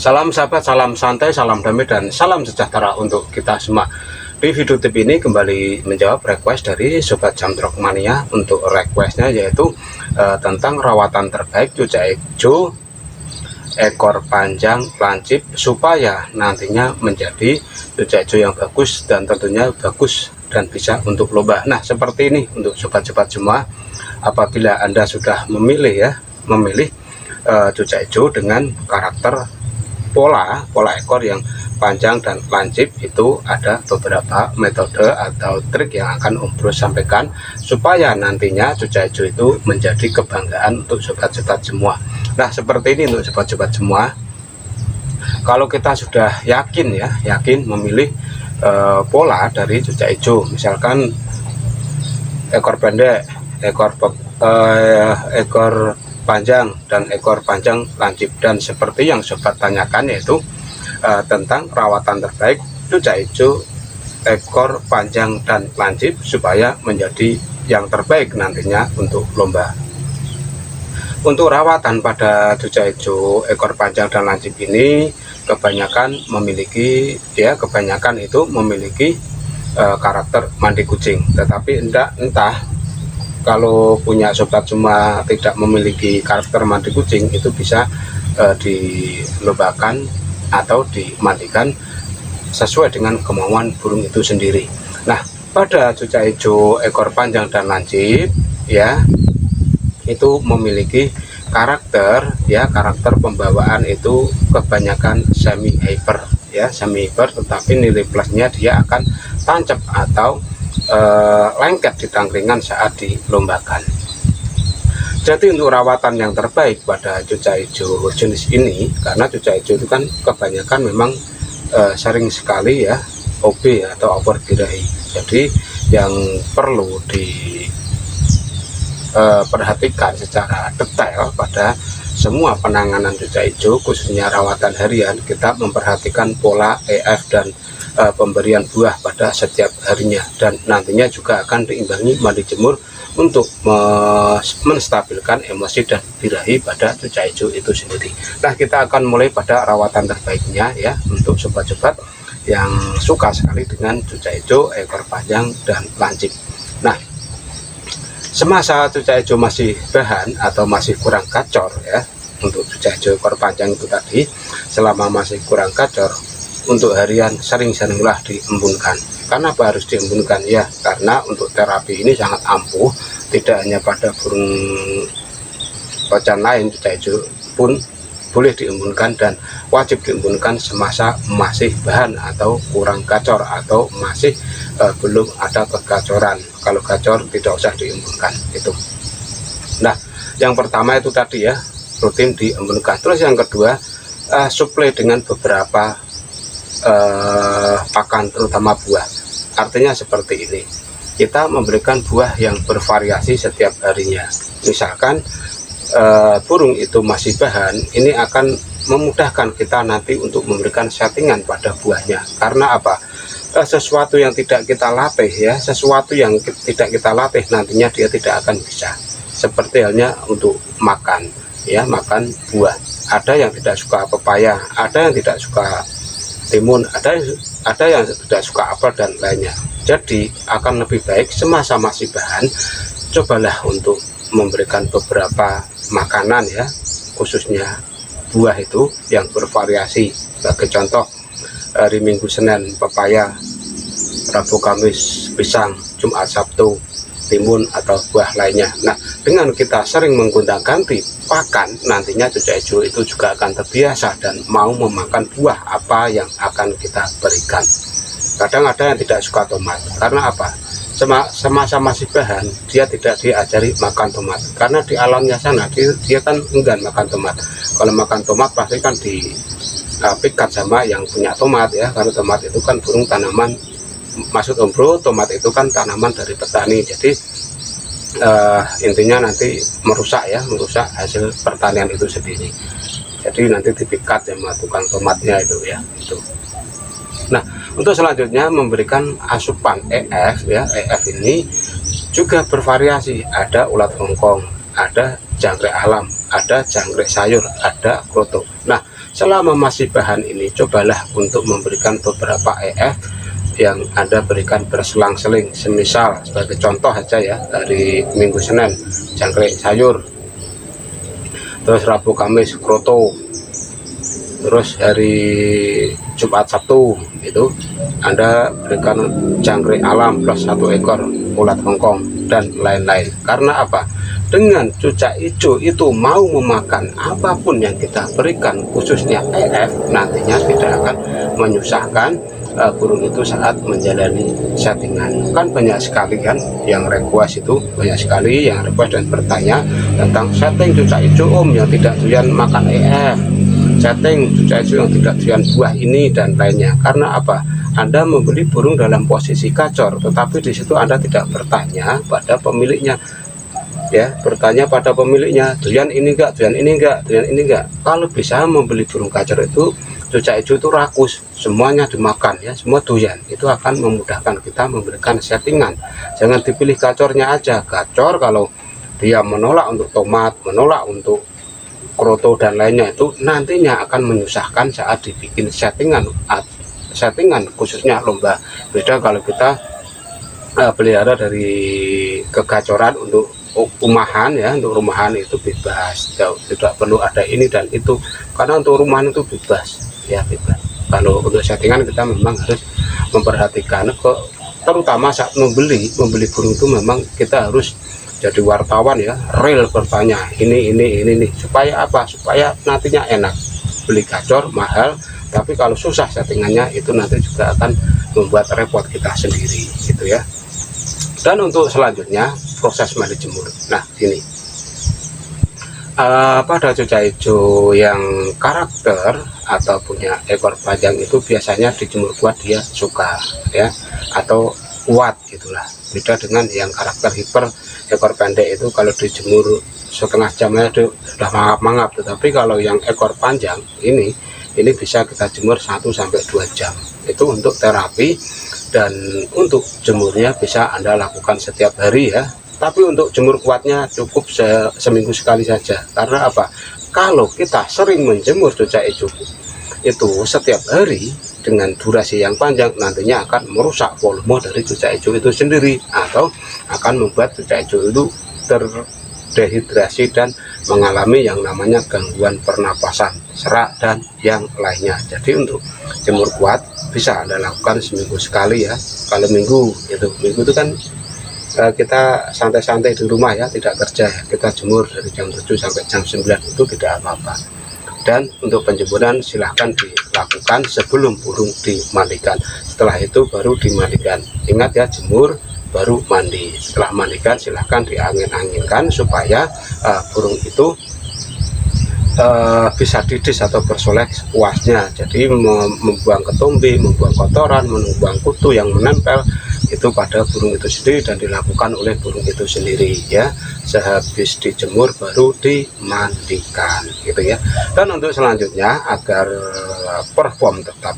Salam sahabat, salam santai, salam damai, dan salam sejahtera untuk kita semua. Di video tip ini kembali menjawab request dari Sobat Jamtrok Mania. Untuk requestnya yaitu tentang rawatan terbaik cucai hijau ekor panjang lancip supaya nantinya menjadi cucai hijau yang bagus dan tentunya bagus dan bisa untuk lomba. Nah, seperti ini untuk sobat-sobat semua. Apabila Anda sudah memilih cucai hijau dengan karakter pola ekor yang panjang dan lancip, itu ada beberapa metode atau trik yang akan Om Bro sampaikan supaya nantinya cucai hijau itu menjadi kebanggaan untuk sobat-sobat semua. Nah, seperti ini untuk sobat-sobat semua. Kalau kita sudah yakin memilih pola dari cucai hijau, misalkan ekor pendek, ekor panjang dan ekor panjang lancip, dan seperti yang sobat tanyakan yaitu tentang rawatan terbaik cucai hijau ekor panjang dan lancip supaya menjadi yang terbaik nantinya untuk lomba. Untuk rawatan pada cucai hijau ekor panjang dan lancip ini kebanyakan itu memiliki karakter mandi kucing, tetapi entah kalau punya sobat semua tidak memiliki karakter mandi kucing, itu bisa dilombakan atau dimandikan sesuai dengan kemauan burung itu sendiri. Nah, pada cucai hijau ekor panjang dan lancip itu memiliki karakter pembawaan itu kebanyakan semi hyper tetapi nilai plusnya dia akan tancap atau lengket di tangkringan saat dilombakan. Jadi untuk rawatan yang terbaik pada cucai hijau jenis ini, karena cucai hijau itu kan kebanyakan memang sering sekali OB atau over birahi. Jadi yang perlu diperhatikan secara detail pada semua penanganan cucai hijau, khususnya rawatan harian, kita memperhatikan pola EF dan pemberian buah pada setiap harinya, dan nantinya juga akan diimbangi mandi jemur untuk menstabilkan emosi dan birahi pada cucai hijau itu sendiri. Nah, kita akan mulai pada rawatan terbaiknya untuk sobat-sobat yang suka sekali dengan cucai hijau ekor panjang dan lancip. Nah, semasa cucai hijau masih bahan atau masih kurang gacor untuk cucai hijau ekor panjang itu tadi, selama masih kurang gacor, untuk harian sering-seringlah diembunkan. Kenapa harus diembunkan? Karena untuk terapi ini sangat ampuh, tidak hanya pada burung kocan lain, cucai hijau pun boleh diembunkan dan wajib diembunkan semasa masih bahan atau kurang gacor atau masih belum ada kegacoran. Kalau gacor tidak usah diembunkan itu. Nah, yang pertama itu tadi rutin diembunkan. Terus yang kedua, suplai dengan beberapa pakan, terutama buah. Artinya seperti ini, kita memberikan buah yang bervariasi setiap harinya. Misalkan burung itu masih bahan, ini akan memudahkan kita nanti untuk memberikan settingan pada buahnya. Karena apa? Sesuatu yang tidak kita latih sesuatu yang tidak kita latih nantinya dia tidak akan bisa. Seperti halnya untuk makan makan buah. Ada yang tidak suka pepaya, ada yang tidak suka timun, ada yang tidak suka apel dan lainnya. Jadi akan lebih baik semasa masih bahan, cobalah untuk memberikan beberapa makanan khususnya buah itu yang bervariasi. Sebagai contoh, hari Minggu Senin pepaya, Rabu Kamis pisang, Jumat Sabtu timun atau buah lainnya. Nah, dengan kita sering menggonta-ganti pakan, nantinya cucai hijau itu juga akan terbiasa dan mau memakan buah apa yang akan kita berikan. Kadang ada yang tidak suka tomat, karena apa? Semasa masih bahan, dia tidak diajari makan tomat, karena di alamnya sana dia kan enggan makan tomat. Kalau makan tomat pasti kan dipikat sama yang punya tomat karena tomat itu kan burung tanaman. Maksud Om Bro, tomat itu kan tanaman dari petani, jadi intinya nanti merusak hasil pertanian itu sendiri. Jadi nanti dipikat sama tukang tomatnya itu. Nah, untuk selanjutnya memberikan asupan EF EF ini juga bervariasi. Ada ulat hongkong, ada jangkrik alam, ada jangkrik sayur, ada kroto. Nah, selama masih bahan ini cobalah untuk memberikan beberapa EF yang Anda berikan berselang-seling. Semisal sebagai contoh aja ya, dari Minggu Senin jangkrik sayur, terus Rabu Kamis kroto, terus hari Jumat Sabtu itu Anda berikan jangkrik alam plus 1 ekor ulat Hongkong dan lain-lain. Karena apa? Dengan cucak hijau itu mau memakan apapun yang kita berikan, khususnya EF, nantinya tidak akan menyusahkan burung itu saat menjalani settingan. Kan banyak sekali kan yang request, itu banyak sekali yang request dan bertanya tentang setting cucak hijau om yang tidak doyan makan EF, setting cucak hijau yang tidak doyan buah ini dan lainnya. Karena apa? Anda membeli burung dalam posisi gacor, tetapi di situ Anda tidak bertanya pada pemiliknya. Ya, bertanya pada pemiliknya, doyan ini enggak, doyan ini enggak, doyan ini enggak. Kalau bisa membeli burung gacor itu, cucak hijau itu rakus, semuanya dimakan ya, semua doyan. Itu akan memudahkan kita memberikan settingan. Jangan dipilih gacornya aja. Gacor kalau dia menolak untuk tomat, menolak untuk kroto dan lainnya, itu nantinya akan menyusahkan saat dibikin settingan khususnya lomba. Beda kalau kita pelihara dari kegacoran untuk rumahan ya, untuk rumahan itu bebas, tidak perlu ada ini dan itu, karena untuk rumahan itu bebas ya, bebas. Kalau untuk settingan kita memang harus memperhatikan terutama saat membeli burung itu memang kita harus jadi wartawan ya, real bertanya ini nih, supaya apa? Supaya nantinya enak. Beli gacor mahal, tapi kalau susah settingannya itu nanti juga akan membuat repot kita sendiri gitu ya. Dan untuk selanjutnya proses mandi jemur. Nah ini pada cucak hijau yang karakter atau punya ekor panjang itu biasanya dijemur kuat dia suka ya, atau kuat gitulah. Beda dengan yang karakter hiper ekor pendek itu kalau dijemur setengah jamnya itu sudah mangap-mangap. Tetapi kalau yang ekor panjang ini bisa kita jemur 1 sampai 2 jam. Itu untuk terapi, dan untuk jemurnya bisa Anda lakukan setiap hari ya. Tapi untuk jemur kuatnya cukup seminggu sekali saja. Karena apa? Kalau kita sering menjemur cucak hijau itu setiap hari dengan durasi yang panjang, nantinya akan merusak volume dari cucak hijau itu sendiri, atau akan membuat cucak hijau itu terdehidrasi dan mengalami yang namanya gangguan pernapasan, serak dan yang lainnya. Jadi untuk jemur kuat bisa Anda lakukan seminggu sekali ya. Kalau minggu itu kan kita santai-santai di rumah ya, tidak kerja ya, kita jemur dari jam 7 sampai jam 9 itu tidak apa-apa. Dan untuk penjemuran silahkan dilakukan sebelum burung dimandikan. Setelah itu baru dimandikan. Ingat ya, jemur baru mandi. Setelah mandikan silahkan diangin-anginkan supaya burung itu bisa didis atau bersolek sepuasnya. Jadi membuang ketombe, membuang kotoran, membuang kutu yang menempel itu pada burung itu sendiri, dan dilakukan oleh burung itu sendiri ya. Sehabis dijemur baru dimandikan gitu ya. Dan untuk selanjutnya agar perform tetap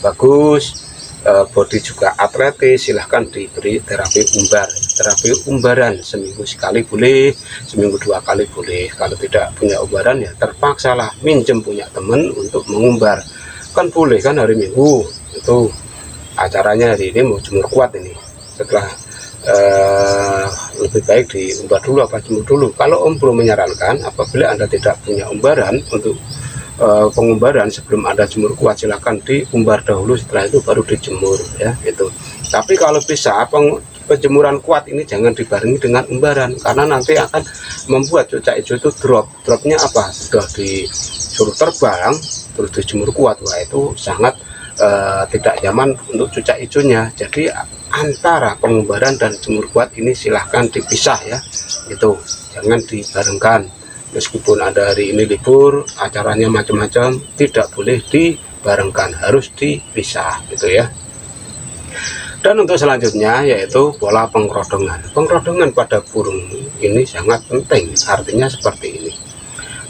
bagus, body juga atletis, silahkan diberi terapi umbar. Terapi umbaran seminggu sekali boleh, seminggu 2 kali boleh. Kalau tidak punya umbaran ya terpaksalah minjem punya temen untuk mengumbar. Kan boleh kan, hari Minggu itu acaranya hari ini mau jemur kuat ini. Setelah lebih baik diumbar dulu apa jemur dulu. Kalau Om belum menyarankan, apabila Anda tidak punya umbaran untuk pengumbaran sebelum Anda jemur kuat, silahkan diumbar dahulu, setelah itu baru dijemur ya itu. Tapi kalau bisa penjemuran kuat ini jangan dibarengi dengan umbaran, karena nanti akan membuat cucak hijau itu dropnya apa, sudah disuruh terbang terus dijemur kuat, wah itu sangat tidak nyaman untuk cucak hijaunya. Jadi antara pengumbaran dan jemur kuat ini silahkan dipisah ya, itu jangan dibarengkan. Meskipun ada hari ini libur, acaranya macam-macam, tidak boleh dibarengkan, harus dipisah gitu ya. Dan untuk selanjutnya yaitu pola pengrodongan. Pengrodongan pada burung ini sangat penting, artinya seperti ini.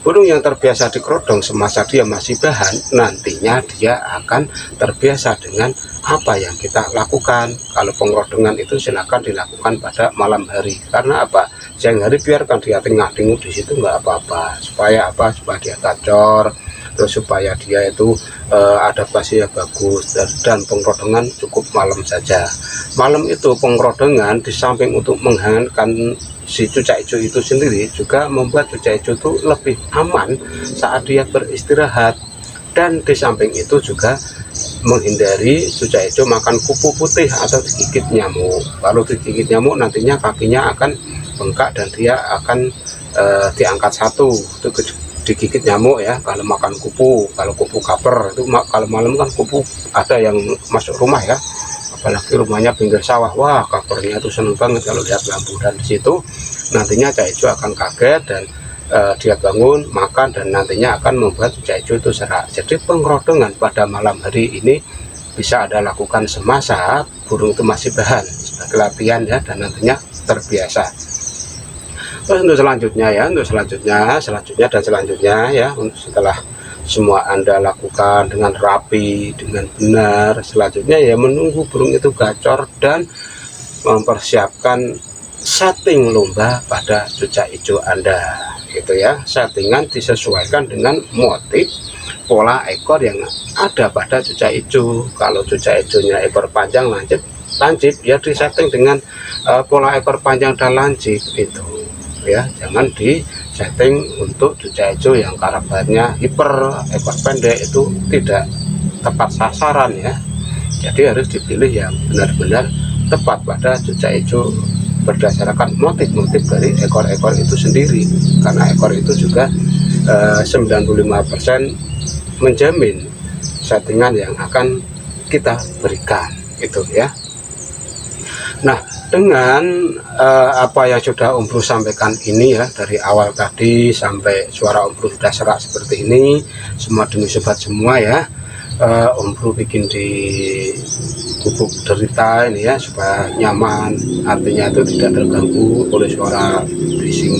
Burung yang terbiasa dikerodong semasa dia masih bahan, nantinya dia akan terbiasa dengan apa yang kita lakukan. Kalau pengrodongan itu silakan dilakukan pada malam hari. Karena apa? Siang hari biarkan dia tengah-tengah di situ nggak apa-apa. Supaya apa? Supaya dia gacor, terus supaya dia itu adaptasinya bagus, dan pengrodongan cukup malam saja. Malam itu pengrodongan di samping untuk menghangatkan si cucak hijau itu sendiri, juga membuat cucak hijau itu lebih aman saat dia beristirahat. Dan di samping itu juga menghindari cucak hijau makan kupu putih atau digigit nyamuk. Kalau digigit nyamuk nantinya kakinya akan bengkak dan dia akan diangkat satu, itu digigit nyamuk ya. Kalau makan kupu, kalau kupu kaper itu kalau malam kan kupu ada yang masuk rumah ya, apalagi rumahnya pinggir sawah, wah kapernya itu seneng banget kalau lihat lampu. Dan di situ nantinya cucak hijau akan kaget dan dia bangun makan, dan nantinya akan membuat cucak hijau itu serak. Jadi pengrodongan pada malam hari ini bisa Anda lakukan semasa burung itu masih bahan sebagai latihan ya, dan nantinya terbiasa. Terus untuk selanjutnya ya, selanjutnya ya, untuk setelah semua Anda lakukan dengan rapi, dengan benar, selanjutnya ya menunggu burung itu gacor dan mempersiapkan setting lomba pada cucak hijau Anda gitu ya. Settingan disesuaikan dengan motif pola ekor yang ada pada cucak hijau. Kalau cucak hijaunya ekor panjang lancip ya disetting dengan pola ekor panjang dan lancip itu ya. Jangan di setting untuk cucak hijau yang karakternya hiper, ekor pendek, itu tidak tepat sasaran ya. Jadi harus dipilih yang benar-benar tepat pada cucak hijau berdasarkan motif-motif dari ekor-ekor itu sendiri, karena ekor itu juga 95% menjamin settingan yang akan kita berikan itu ya. Nah, dengan apa yang sudah Om Bro sampaikan ini ya, dari awal tadi sampai suara Om Bro sudah serak seperti ini, semua demi sobat semua ya. Om Bro bikin di gubuk derita ini ya supaya nyaman, artinya itu tidak terganggu oleh suara bising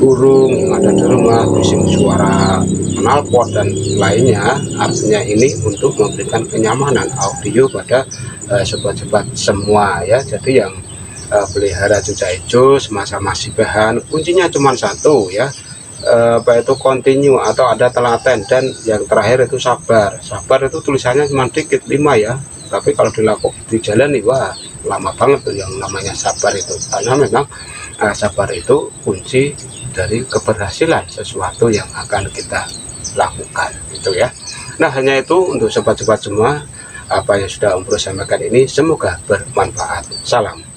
burung yang ada di rumah, bising suara knalpot dan lainnya. Artinya ini untuk memberikan kenyamanan audio pada sobat-sobat semua ya. Jadi yang pelihara cucak hijau semasa masih bahan, kuncinya cuma satu ya, apa itu continue atau ada telaten, dan yang terakhir itu sabar. Sabar itu tulisannya cuma dikit 5 ya, tapi kalau dilakukan di jalan nih wah lama banget tuh yang namanya sabar itu, karena memang sabar itu kunci dari keberhasilan sesuatu yang akan kita lakukan itu ya. Nah, hanya itu untuk sobat-sobat semua, apa yang sudah Om Bro sampaikan ini semoga bermanfaat. Salam.